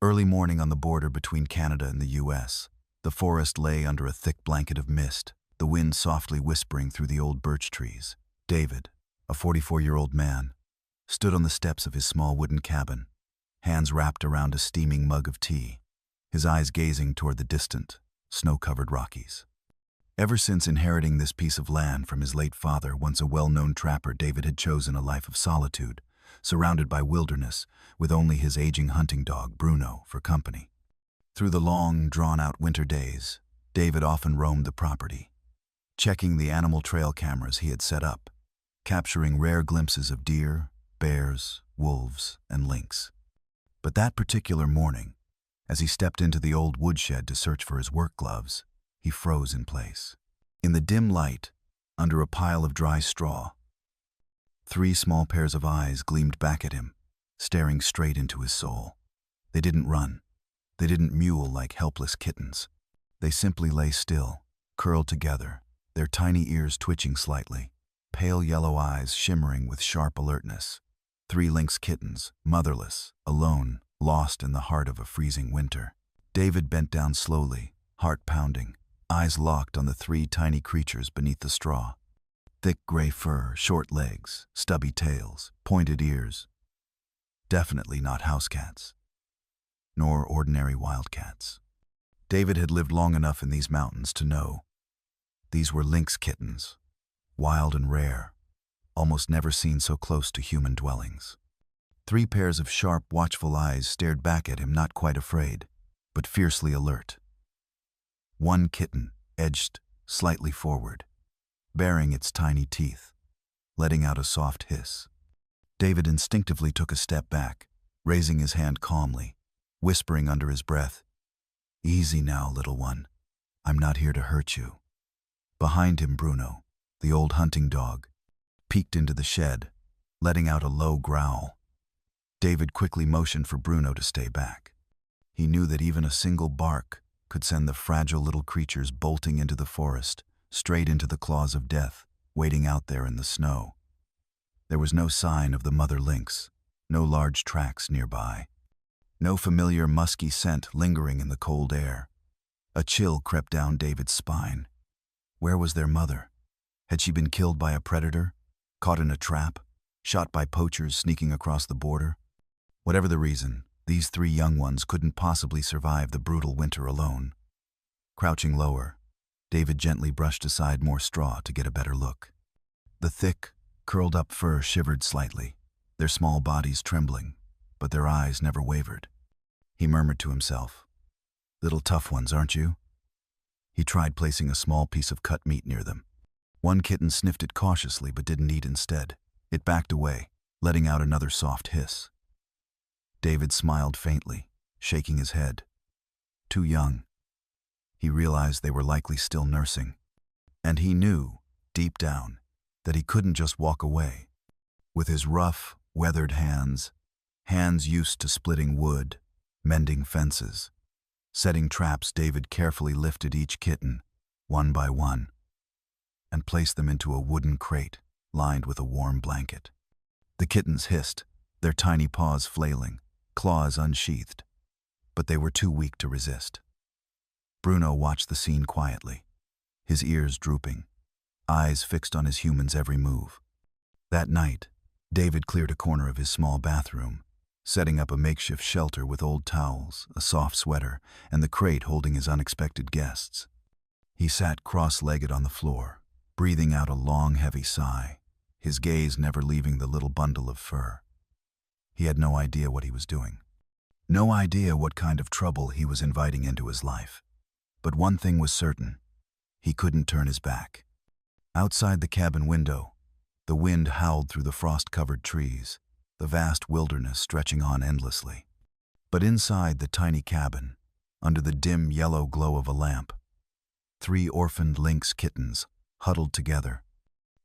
Early morning on the border between Canada and the U.S. The forest lay under a thick blanket of mist, the wind softly whispering through the old birch trees. David, a 44-year-old man, stood on the steps of his small wooden cabin, hands wrapped around a steaming mug of tea, his eyes gazing toward the distant, snow-covered Rockies. Ever since inheriting this piece of land from his late father, once a well-known trapper, David had chosen a life of solitude, surrounded by wilderness, with only his aging hunting dog, Bruno, for company. Through the long, drawn-out winter days, David often roamed the property, checking the animal trail cameras he had set up, capturing rare glimpses of deer, bears, wolves, and lynx. But that particular morning, as he stepped into the old woodshed to search for his work gloves, he froze in place. In the dim light, under a pile of dry straw, 3 small pairs of eyes gleamed back at him, staring straight into his soul. They didn't run. They didn't mewl like helpless kittens. They simply lay still, curled together, their tiny ears twitching slightly, pale yellow eyes shimmering with sharp alertness. 3 lynx kittens, motherless, alone, lost in the heart of a freezing winter. David bent down slowly, heart pounding, eyes locked on the 3 tiny creatures beneath the straw. Thick gray fur, short legs, stubby tails, pointed ears. Definitely not house cats, nor ordinary wildcats. David had lived long enough in these mountains to know these were lynx kittens, wild and rare, almost never seen so close to human dwellings. 3 pairs of sharp, watchful eyes stared back at him, not quite afraid, but fiercely alert. 1 kitten edged slightly forward, baring its tiny teeth, letting out a soft hiss. David instinctively took a step back, raising his hand calmly, whispering under his breath, "Easy now, little one. I'm not here to hurt you." Behind him, Bruno, the old hunting dog, peeked into the shed, letting out a low growl. David quickly motioned for Bruno to stay back. He knew that even a single bark could send the fragile little creatures bolting into the forest, straight into the claws of death, waiting out there in the snow. There was no sign of the mother lynx, no large tracks nearby, no familiar musky scent lingering in the cold air. A chill crept down David's spine. Where was their mother? Had she been killed by a predator, caught in a trap, shot by poachers sneaking across the border? Whatever the reason, these 3 young ones couldn't possibly survive the brutal winter alone. Crouching lower, David gently brushed aside more straw to get a better look. The thick, curled-up fur shivered slightly, their small bodies trembling, but their eyes never wavered. He murmured to himself, "Little tough ones, aren't you?" He tried placing a small piece of cut meat near them. 1 kitten sniffed it cautiously but didn't eat instead. It backed away, letting out another soft hiss. David smiled faintly, shaking his head. Too young. He realized they were likely still nursing. And he knew, deep down, that he couldn't just walk away. With his rough, weathered hands used to splitting wood, mending fences, setting traps, David carefully lifted each kitten, one by one, and placed them into a wooden crate lined with a warm blanket. The kittens hissed, their tiny paws flailing, claws unsheathed, but they were too weak to resist. Bruno watched the scene quietly, his ears drooping, eyes fixed on his human's every move. That night, David cleared a corner of his small bathroom, setting up a makeshift shelter with old towels, a soft sweater, and the crate holding his unexpected guests. He sat cross-legged on the floor, breathing out a long, heavy sigh, his gaze never leaving the little bundle of fur. He had no idea what he was doing. No idea what kind of trouble he was inviting into his life. But one thing was certain. He couldn't turn his back. Outside the cabin window, the wind howled through the frost-covered trees, the vast wilderness stretching on endlessly. But inside the tiny cabin, under the dim yellow glow of a lamp, 3 orphaned lynx kittens huddled together,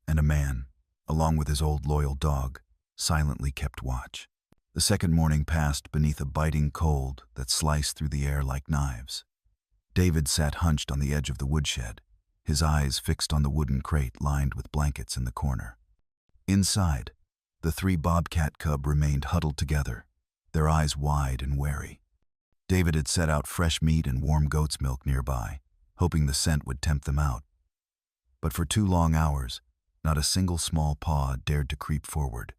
and a man, along with his old loyal dog, silently kept watch. The second morning passed beneath a biting cold that sliced through the air like knives. David sat hunched on the edge of the woodshed, his eyes fixed on the wooden crate lined with blankets in the corner. Inside, the 3 bobcat cub remained huddled together, their eyes wide and wary. David had set out fresh meat and warm goat's milk nearby, hoping the scent would tempt them out. But for 2 long hours, not a single small paw dared to creep forward.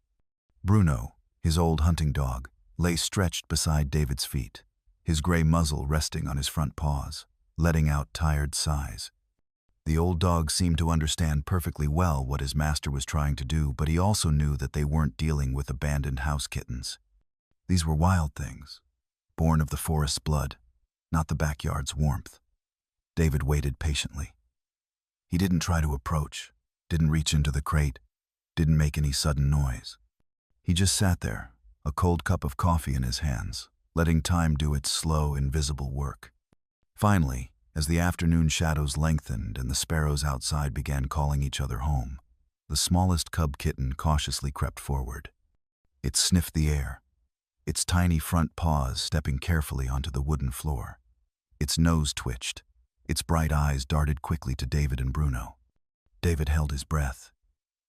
Bruno, his old hunting dog, lay stretched beside David's feet, his gray muzzle resting on his front paws, letting out tired sighs. The old dog seemed to understand perfectly well what his master was trying to do, but he also knew that they weren't dealing with abandoned house kittens. These were wild things, born of the forest's blood, not the backyard's warmth. David waited patiently. He didn't try to approach, didn't reach into the crate, didn't make any sudden noise. He just sat there, a cold cup of coffee in his hands, letting time do its slow, invisible work. Finally, as the afternoon shadows lengthened and the sparrows outside began calling each other home, the smallest cub kitten cautiously crept forward. It sniffed the air, its tiny front paws stepping carefully onto the wooden floor. Its nose twitched, its bright eyes darted quickly to David and Bruno. David held his breath,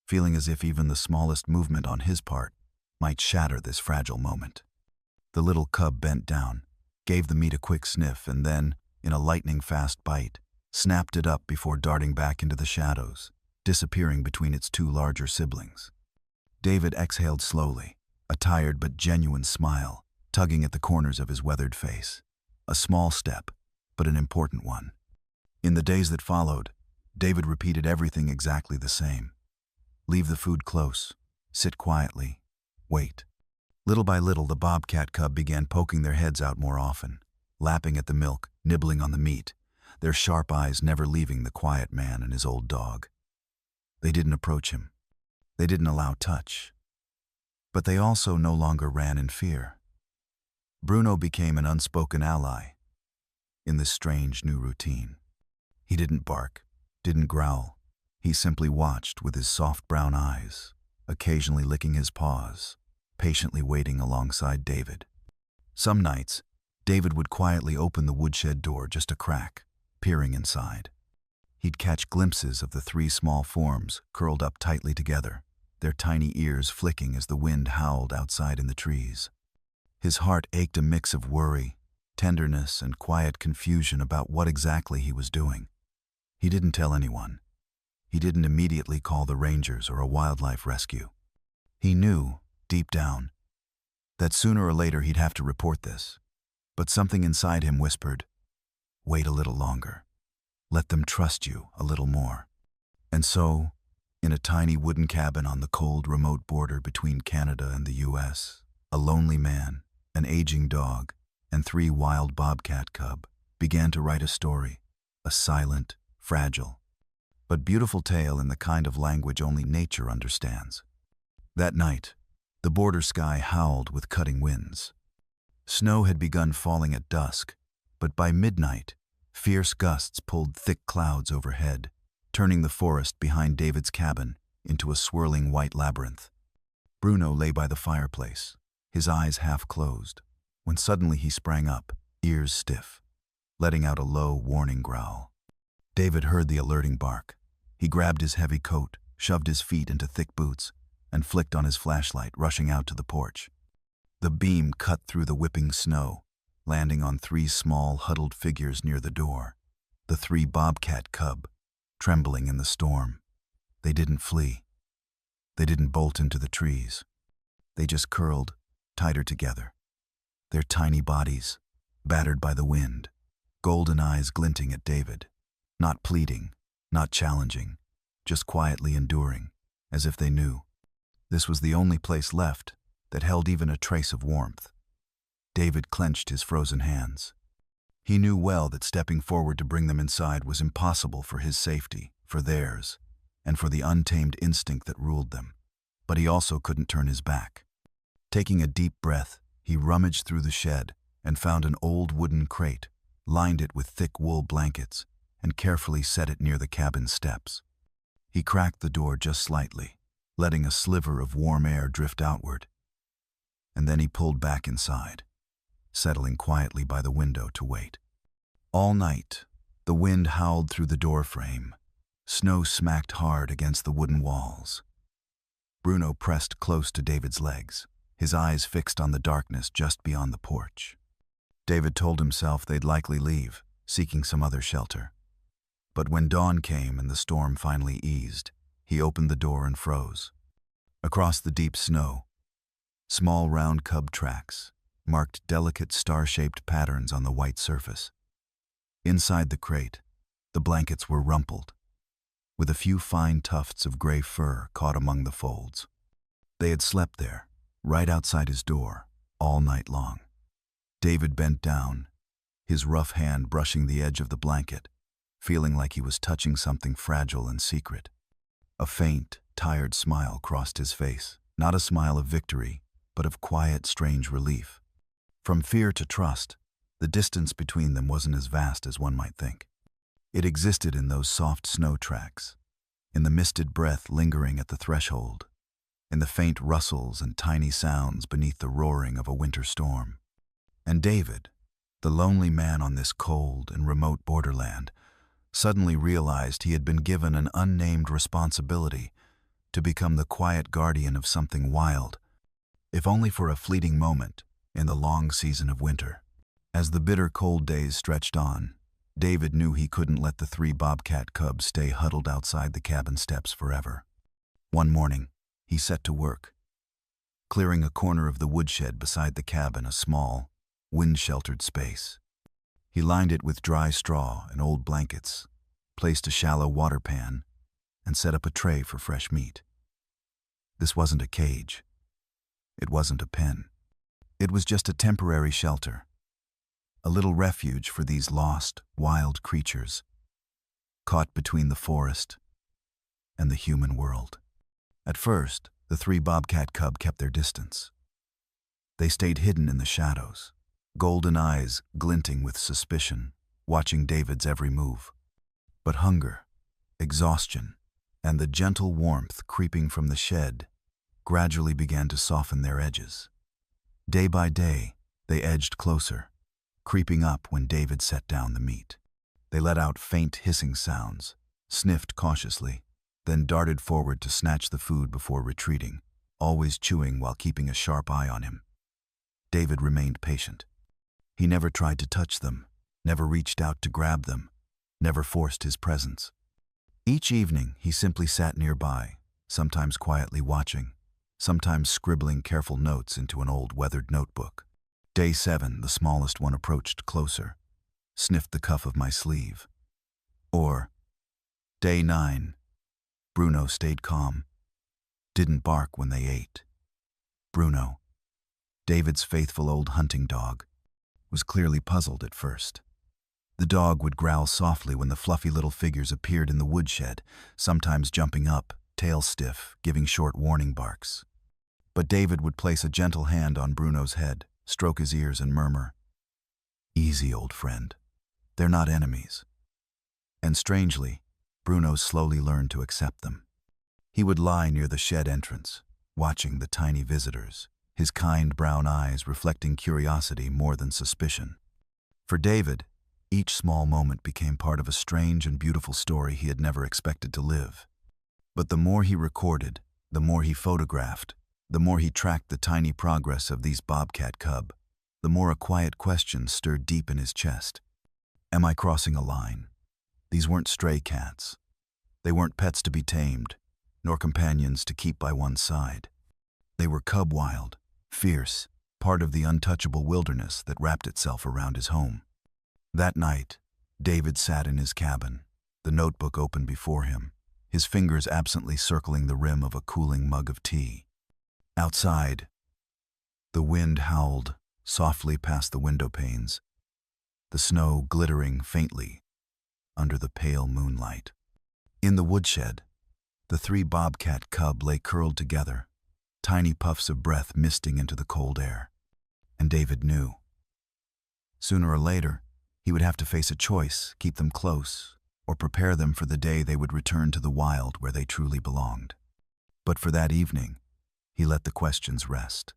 feeling as if even the smallest movement on his part might shatter this fragile moment. The little cub bent down, gave the meat a quick sniff, and then, in a lightning-fast bite, snapped it up before darting back into the shadows, disappearing between its 2 larger siblings. David exhaled slowly, a tired but genuine smile tugging at the corners of his weathered face. A small step, but an important one. In the days that followed, David repeated everything exactly the same. Leave the food close, sit quietly, wait. Little by little, the bobcat cub began poking their heads out more often, lapping at the milk, nibbling on the meat, their sharp eyes never leaving the quiet man and his old dog. They didn't approach him. They didn't allow touch. But they also no longer ran in fear. Bruno became an unspoken ally in this strange new routine. He didn't bark, didn't growl. He simply watched with his soft brown eyes, occasionally licking his paws, patiently waiting alongside David. Some nights, David would quietly open the woodshed door just a crack, peering inside. He'd catch glimpses of the 3 small forms curled up tightly together, their tiny ears flicking as the wind howled outside in the trees. His heart ached, a mix of worry, tenderness, and quiet confusion about what exactly he was doing. He didn't tell anyone. He didn't immediately call the rangers or a wildlife rescue. He knew, deep down, that sooner or later he'd have to report this. But something inside him whispered, wait a little longer. Let them trust you a little more. And so, in a tiny wooden cabin on the cold, remote border between Canada and the US, a lonely man, an aging dog, and 3 wild bobcat cub began to write a story, a silent, fragile, but beautiful tale in the kind of language only nature understands. That night, the border sky howled with cutting winds. Snow had begun falling at dusk, but by midnight, fierce gusts pulled thick clouds overhead, turning the forest behind David's cabin into a swirling white labyrinth. Bruno lay by the fireplace, his eyes half closed, when suddenly he sprang up, ears stiff, letting out a low, warning growl. David heard the alerting bark. He grabbed his heavy coat, shoved his feet into thick boots, and flicked on his flashlight, rushing out to the porch. The beam cut through the whipping snow, landing on 3 small, huddled figures near the door. The 3 bobcat cub, trembling in the storm. They didn't flee. They didn't bolt into the trees. They just curled tighter together, their tiny bodies battered by the wind, golden eyes glinting at David, not pleading, not challenging, just quietly enduring, as if they knew this was the only place left that held even a trace of warmth. David clenched his frozen hands. He knew well that stepping forward to bring them inside was impossible for his safety, for theirs, and for the untamed instinct that ruled them. But he also couldn't turn his back. Taking a deep breath, he rummaged through the shed and found an old wooden crate, lined it with thick wool blankets, and carefully set it near the cabin steps. He cracked the door just slightly, letting a sliver of warm air drift outward. And then he pulled back inside, settling quietly by the window to wait. All night, the wind howled through the door frame. Snow smacked hard against the wooden walls. Bruno pressed close to David's legs, his eyes fixed on the darkness just beyond the porch. David told himself they'd likely leave, seeking some other shelter. But when dawn came and the storm finally eased, he opened the door and froze. Across the deep snow, small round cub tracks marked delicate star-shaped patterns on the white surface. Inside the crate, the blankets were rumpled, with a few fine tufts of gray fur caught among the folds. They had slept there, right outside his door, all night long. David bent down, his rough hand brushing the edge of the blanket, feeling like he was touching something fragile and secret. A faint, tired smile crossed his face, not a smile of victory, but of quiet, strange relief. From fear to trust, the distance between them wasn't as vast as one might think. It existed in those soft snow tracks, in the misted breath lingering at the threshold, in the faint rustles and tiny sounds beneath the roaring of a winter storm. And David, the lonely man on this cold and remote borderland, suddenly realized he had been given an unnamed responsibility to become the quiet guardian of something wild, if only for a fleeting moment in the long season of winter. As the bitter cold days stretched on, David knew he couldn't let the 3 bobcat cubs stay huddled outside the cabin steps forever. One morning, he set to work, clearing a corner of the woodshed beside the cabin, a small, wind-sheltered space. He lined it with dry straw and old blankets, placed a shallow water pan, and set up a tray for fresh meat. This wasn't a cage. It wasn't a pen. It was just a temporary shelter, a little refuge for these lost, wild creatures, caught between the forest and the human world. At first, the 3 bobcat cub kept their distance. They stayed hidden in the shadows, golden eyes glinting with suspicion, watching David's every move. But hunger, exhaustion, and the gentle warmth creeping from the shed gradually began to soften their edges. Day by day, they edged closer, creeping up when David set down the meat. They let out faint hissing sounds, sniffed cautiously, then darted forward to snatch the food before retreating, always chewing while keeping a sharp eye on him. David remained patient. He never tried to touch them, never reached out to grab them, never forced his presence. Each evening, he simply sat nearby, sometimes quietly watching, sometimes scribbling careful notes into an old weathered notebook. Day 7, the smallest one approached closer, sniffed the cuff of my sleeve. Or, Day 9, Bruno stayed calm, didn't bark when they ate. Bruno, David's faithful old hunting dog, was clearly puzzled at first. The dog would growl softly when the fluffy little figures appeared in the woodshed, sometimes jumping up, tail stiff, giving short warning barks. But David would place a gentle hand on Bruno's head, stroke his ears and murmur, "Easy, old friend. They're not enemies." And strangely, Bruno slowly learned to accept them. He would lie near the shed entrance, watching the tiny visitors, his kind brown eyes reflecting curiosity more than suspicion. For David, each small moment became part of a strange and beautiful story he had never expected to live. But the more he recorded, the more he photographed, the more he tracked the tiny progress of these bobcat cub, the more a quiet question stirred deep in his chest. Am I crossing a line? These weren't stray cats. They weren't pets to be tamed, nor companions to keep by one's side. They were cub wild, fierce, part of the untouchable wilderness that wrapped itself around his home. That night, David sat in his cabin, the notebook open before him, his fingers absently circling the rim of a cooling mug of tea. Outside, the wind howled softly past the window panes, the snow glittering faintly under the pale moonlight. In the woodshed, the 3 bobcat cub lay curled together, tiny puffs of breath misting into the cold air. And David knew. Sooner or later, he would have to face a choice, keep them close, or prepare them for the day they would return to the wild where they truly belonged. But for that evening, he let the questions rest.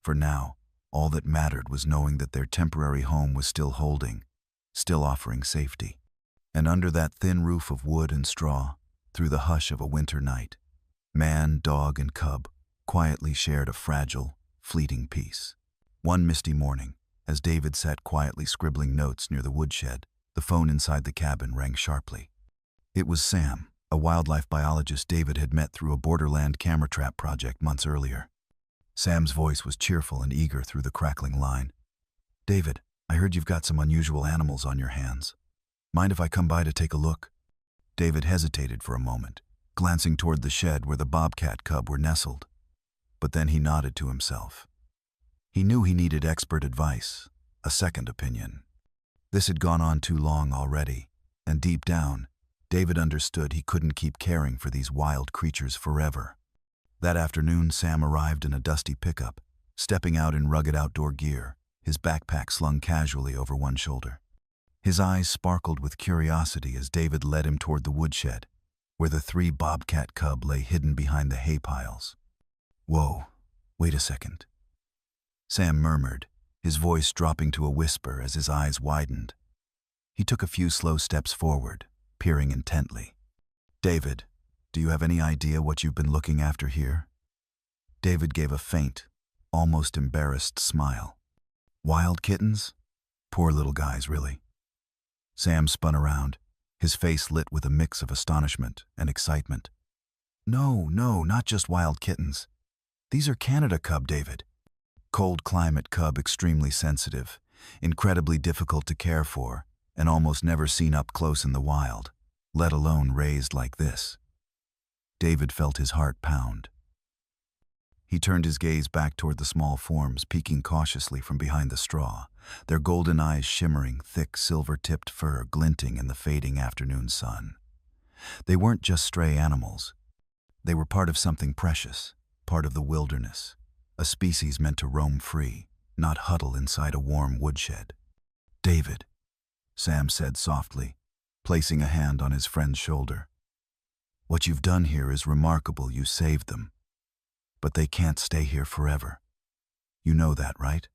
For now, all that mattered was knowing that their temporary home was still holding, still offering safety. And under that thin roof of wood and straw, through the hush of a winter night, man, dog, and cub quietly shared a fragile, fleeting peace. One misty morning, As David sat quietly scribbling notes near the woodshed, the phone inside the cabin rang sharply. It was Sam, a wildlife biologist David had met through a borderland camera trap project months earlier. Sam's voice was cheerful and eager through the crackling line. "David, I heard you've got some unusual animals on your hands. Mind if I come by to take a look?" David hesitated for a moment, glancing toward the shed where the bobcat cub were nestled. But then he nodded to himself. He knew he needed expert advice, a second opinion. This had gone on too long already, and deep down, David understood he couldn't keep caring for these wild creatures forever. That afternoon, Sam arrived in a dusty pickup, stepping out in rugged outdoor gear, his backpack slung casually over one shoulder. His eyes sparkled with curiosity as David led him toward the woodshed, where the 3 bobcat cub lay hidden behind the hay piles. "Whoa, wait a second," Sam murmured, his voice dropping to a whisper as his eyes widened. He took a few slow steps forward, peering intently. "David, do you have any idea what you've been looking after here?" David gave a faint, almost embarrassed smile. "Wild kittens? Poor little guys, really." Sam spun around, his face lit with a mix of astonishment and excitement. No, not just wild kittens. These are Canada cub, David. Cold climate cub, extremely sensitive, incredibly difficult to care for, and almost never seen up close in the wild, let alone raised like this. David felt his heart pound. He turned his gaze back toward the small forms peeking cautiously from behind the straw, their golden eyes shimmering, thick silver-tipped fur glinting in the fading afternoon sun. They weren't just stray animals. They were part of something precious, part of the wilderness, a species meant to roam free, not huddle inside a warm woodshed. "David," Sam said softly, placing a hand on his friend's shoulder. "What you've done here is remarkable. You saved them. But they can't stay here forever. You know that, right?"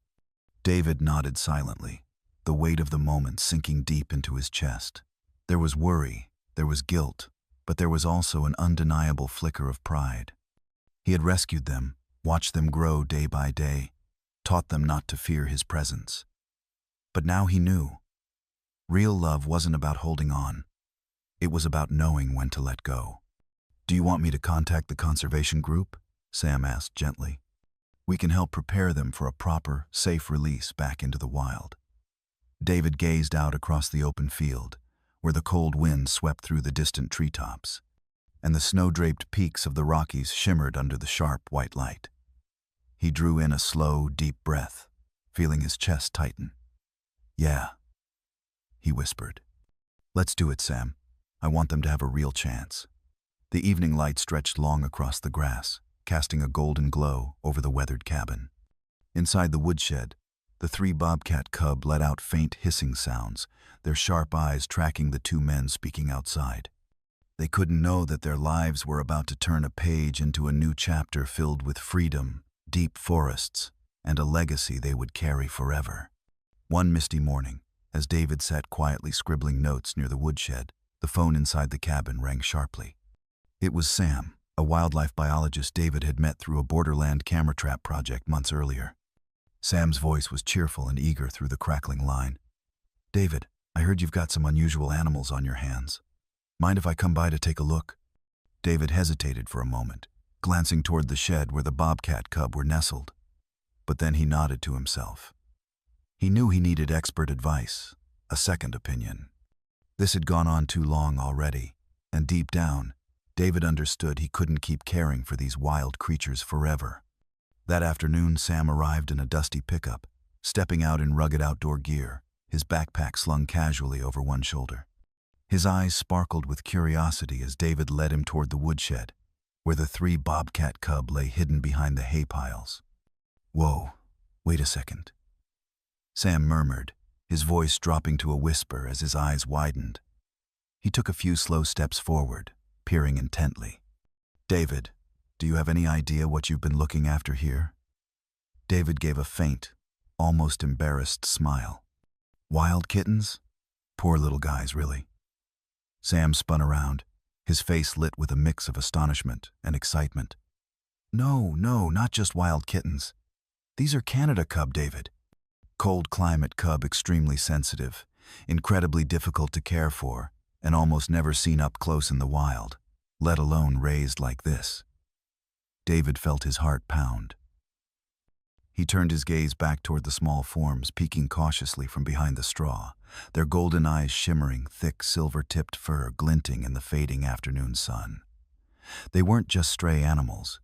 David nodded silently, the weight of the moment sinking deep into his chest. There was worry, there was guilt, but there was also an undeniable flicker of pride. He had rescued them, watched them grow day by day, taught them not to fear his presence. But now he knew. Real love wasn't about holding on. It was about knowing when to let go. "Do you want me to contact the conservation group?" Sam asked gently. "We can help prepare them for a proper, safe release back into the wild." David gazed out across the open field, where the cold wind swept through the distant treetops, and the snow-draped peaks of the Rockies shimmered under the sharp white light. He drew in a slow, deep breath, feeling his chest tighten. "Yeah," he whispered. "Let's do it, Sam. I want them to have a real chance." The evening light stretched long across the grass, casting a golden glow over the weathered cabin. Inside the woodshed, the 3 bobcat cub let out faint hissing sounds, their sharp eyes tracking the 2 men speaking outside. They couldn't know that their lives were about to turn a page into a new chapter filled with freedom, deep forests, and a legacy they would carry forever. One misty morning, as David sat quietly scribbling notes near the woodshed, the phone inside the cabin rang sharply. It was Sam, a wildlife biologist David had met through a borderland camera trap project months earlier. Sam's voice was cheerful and eager through the crackling line. "David, I heard you've got some unusual animals on your hands. Mind if I come by to take a look?" David hesitated for a moment, glancing toward the shed where the bobcat cub were nestled. But then he nodded to himself. He knew he needed expert advice, a second opinion. This had gone on too long already, and deep down, David understood he couldn't keep caring for these wild creatures forever. That afternoon, Sam arrived in a dusty pickup, stepping out in rugged outdoor gear, his backpack slung casually over one shoulder. His eyes sparkled with curiosity as David led him toward the woodshed, where the 3 bobcat cub lay hidden behind the hay piles. "Whoa, wait a second," Sam murmured, his voice dropping to a whisper as his eyes widened. He took a few slow steps forward, peering intently. "David, do you have any idea what you've been looking after here?" David gave a faint, almost embarrassed smile. "Wild kittens? Poor little guys, really." Sam spun around, his face lit with a mix of astonishment and excitement. No, not just wild kittens. These are Canada cub, David. Cold climate cub extremely sensitive, incredibly difficult to care for, and almost never seen up close in the wild, let alone raised like this. David felt his heart pound. He turned his gaze back toward the small forms peeking cautiously from behind the straw, their golden eyes shimmering, thick silver-tipped fur glinting in the fading afternoon sun. They weren't just stray animals.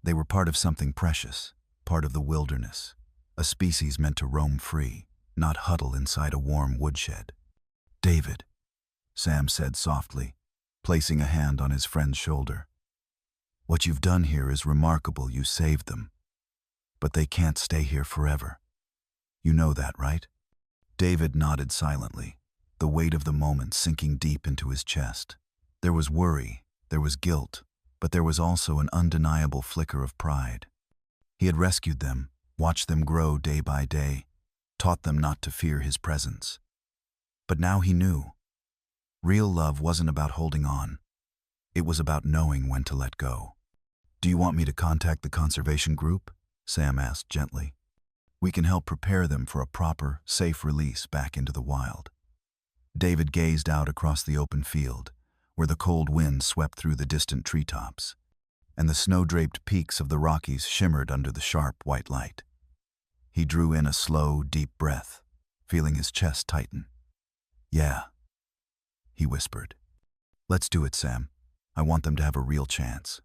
They were part of something precious, part of the wilderness, a species meant to roam free, not huddle inside a warm woodshed. "David," Sam said softly, placing a hand on his friend's shoulder. "What you've done here is remarkable. You saved them. But they can't stay here forever. You know that, right?" David nodded silently, the weight of the moment sinking deep into his chest. There was worry, there was guilt, but there was also an undeniable flicker of pride. He had rescued them, watched them grow day by day, taught them not to fear his presence. But now he knew. Real love wasn't about holding on. It was about knowing when to let go. "Do you want me to contact the conservation group?" Sam asked gently. "We can help prepare them for a proper, safe release back into the wild." David gazed out across the open field, where the cold wind swept through the distant treetops, and the snow-draped peaks of the Rockies shimmered under the sharp white light. He drew in a slow, deep breath, feeling his chest tighten. "Yeah," he whispered. "Let's do it, Sam. I want them to have a real chance."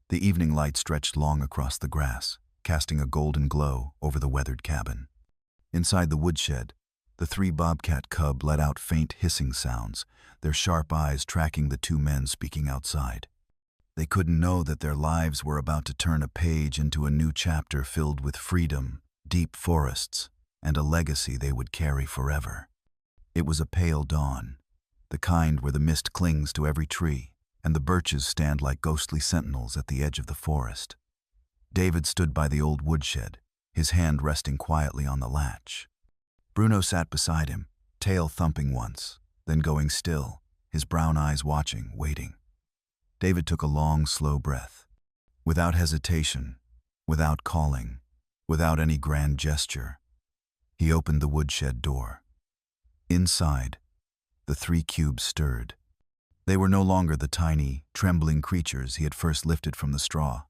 The evening light stretched long across the grass, casting a golden glow over the weathered cabin. Inside the woodshed, the three bobcat cub let out faint hissing sounds, their sharp eyes tracking the two men speaking outside. They couldn't know that their lives were about to turn a page into a new chapter filled with freedom, deep forests, and a legacy they would carry forever. It was a pale dawn, the kind where the mist clings to every tree, and the birches stand like ghostly sentinels at the edge of the forest. David stood by the old woodshed, his hand resting quietly on the latch. Bruno sat beside him, tail thumping once, then going still, his brown eyes watching, waiting. David took a long, slow breath. Without hesitation, without calling, without any grand gesture, he opened the woodshed door. Inside, the three cubes stirred. They were no longer the tiny, trembling creatures he had first lifted from the straw.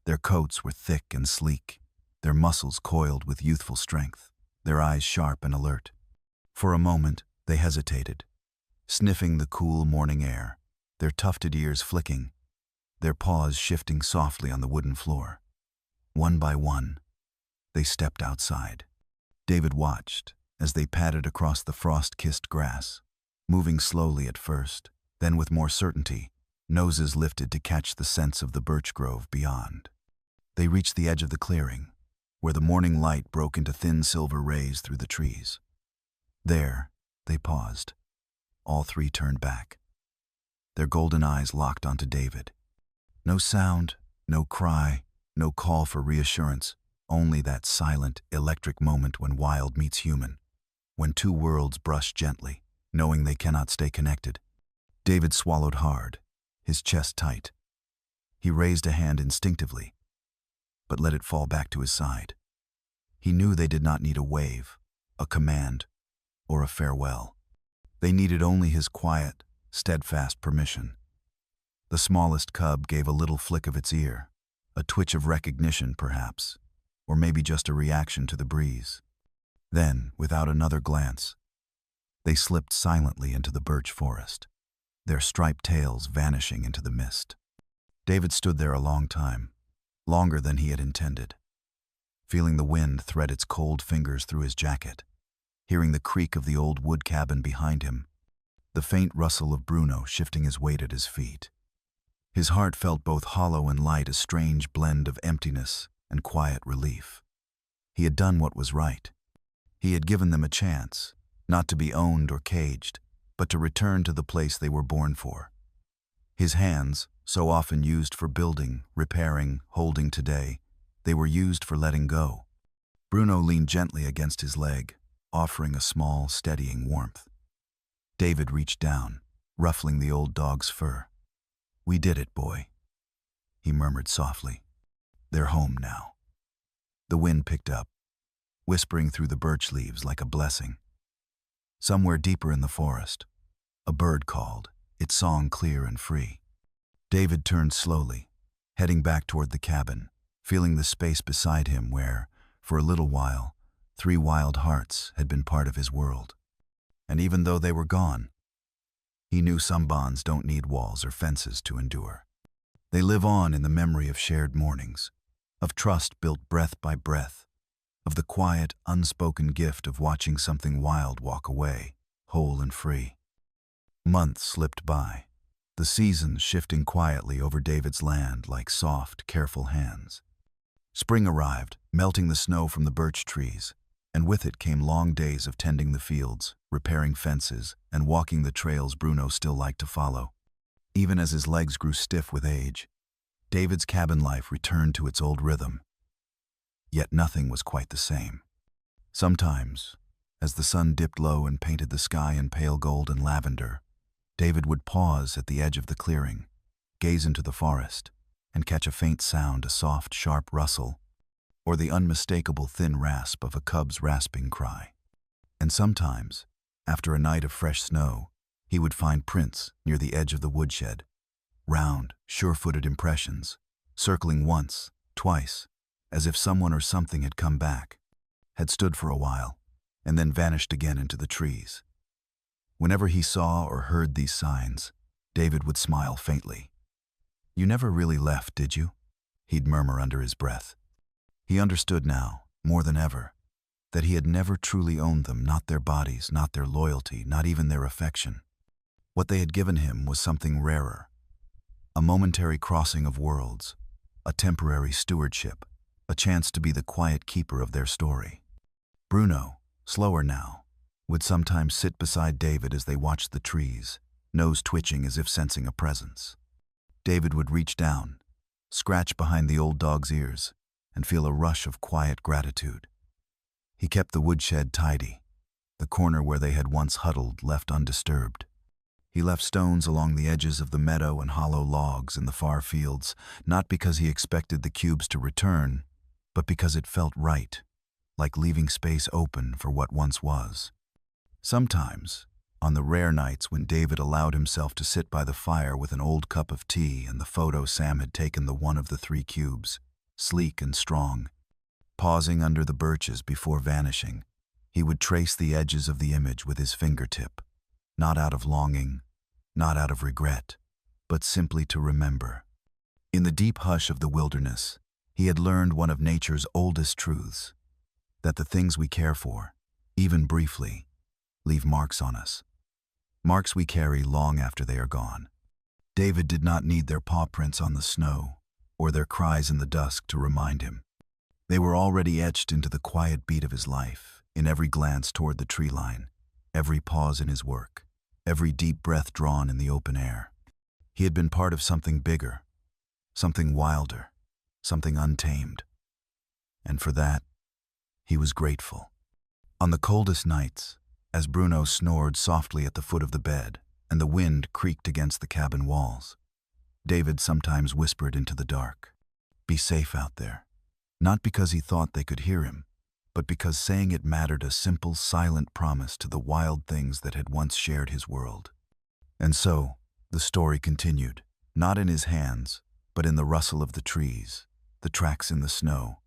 Their coats were thick and sleek, their muscles coiled with youthful strength, their eyes sharp and alert. For a moment, they hesitated, sniffing the cool morning air, their tufted ears flicking, their paws shifting softly on the wooden floor. One by one, they stepped outside. David watched as they padded across the frost-kissed grass, moving slowly at first, then with more certainty, noses lifted to catch the scents of the birch grove beyond. They reached the edge of the clearing, where the morning light broke into thin silver rays through the trees. There, they paused. All three turned back, their golden eyes locked onto David. No sound, no cry, no call for reassurance, only that silent, electric moment when wild meets human, when two worlds brush gently, knowing they cannot stay connected. David swallowed hard, his chest tight. He raised a hand instinctively, but let it fall back to his side. He knew they did not need a wave, a command, or a farewell. They needed only his quiet, steadfast permission. The smallest cub gave a little flick of its ear, a twitch of recognition perhaps, or maybe just a reaction to the breeze. Then, without another glance, they slipped silently into the birch forest, their striped tails vanishing into the mist. David stood there a long time, longer than he had intended, feeling the wind thread its cold fingers through his jacket, hearing the creak of the old wood cabin behind him, the faint rustle of Bruno shifting his weight at his feet. His heart felt both hollow and light, a strange blend of emptiness and quiet relief. He had done what was right. He had given them a chance, not to be owned or caged, but to return to the place they were born for. His hands, so often used for building, repairing, holding today, they were used for letting go. Bruno leaned gently against his leg, offering a small, steadying warmth. David reached down, ruffling the old dog's fur. "We did it, boy," he murmured softly. "They're home now." The wind picked up, whispering through the birch leaves like a blessing. Somewhere deeper in the forest, a bird called, its song clear and free. David turned slowly, heading back toward the cabin, feeling the space beside him where, for a little while, 3 wild hearts had been part of his world. And even though they were gone, he knew some bonds don't need walls or fences to endure. They live on in the memory of shared mornings, of trust built breath by breath, of the quiet, unspoken gift of watching something wild walk away, whole and free. Months slipped by, the seasons shifting quietly over David's land like soft, careful hands. Spring arrived, melting the snow from the birch trees, and with it came long days of tending the fields, repairing fences, and walking the trails Bruno still liked to follow. Even as his legs grew stiff with age, David's cabin life returned to its old rhythm. Yet nothing was quite the same. Sometimes, as the sun dipped low and painted the sky in pale gold and lavender, David would pause at the edge of the clearing, gaze into the forest, and catch a faint sound, a soft, sharp rustle, or the unmistakable thin rasp of a cub's rasping cry. And sometimes, after a night of fresh snow, he would find prints near the edge of the woodshed, round, sure-footed impressions, circling once, twice, as if someone or something had come back, had stood for a while, and then vanished again into the trees. Whenever he saw or heard these signs, David would smile faintly. "You never really left, did you?" he'd murmur under his breath. He understood now, more than ever, that he had never truly owned them, not their bodies, not their loyalty, not even their affection. What they had given him was something rarer, a momentary crossing of worlds, a temporary stewardship, a chance to be the quiet keeper of their story. Bruno, slower now, would sometimes sit beside David as they watched the trees, nose twitching as if sensing a presence. David would reach down, scratch behind the old dog's ears, and feel a rush of quiet gratitude. He kept the woodshed tidy, the corner where they had once huddled left undisturbed. He left stones along the edges of the meadow and hollow logs in the far fields, not because he expected the cubes to return, but because it felt right, like leaving space open for what once was. Sometimes, on the rare nights when David allowed himself to sit by the fire with an old cup of tea and the photo Sam had taken, the one of the 3 cubes, sleek and strong, pausing under the birches before vanishing, he would trace the edges of the image with his fingertip, not out of longing, not out of regret, but simply to remember. In the deep hush of the wilderness, he had learned one of nature's oldest truths, that the things we care for, even briefly, leave marks on us. Marks we carry long after they are gone. David did not need their paw prints on the snow or their cries in the dusk to remind him. They were already etched into the quiet beat of his life, in every glance toward the tree line, every pause in his work, every deep breath drawn in the open air. He had been part of something bigger, something wilder, something untamed. And for that, he was grateful. On the coldest nights, as Bruno snored softly at the foot of the bed and the wind creaked against the cabin walls, David sometimes whispered into the dark, "Be safe out there." Not because he thought they could hear him, but because saying it mattered, a simple, silent promise to the wild things that had once shared his world. And so, the story continued, not in his hands, but in the rustle of the trees, the tracks in the snow,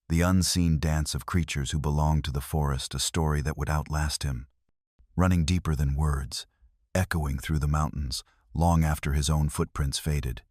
the unseen dance of creatures who belonged to the forest, a story that would outlast him, running deeper than words, echoing through the mountains long after his own footprints faded.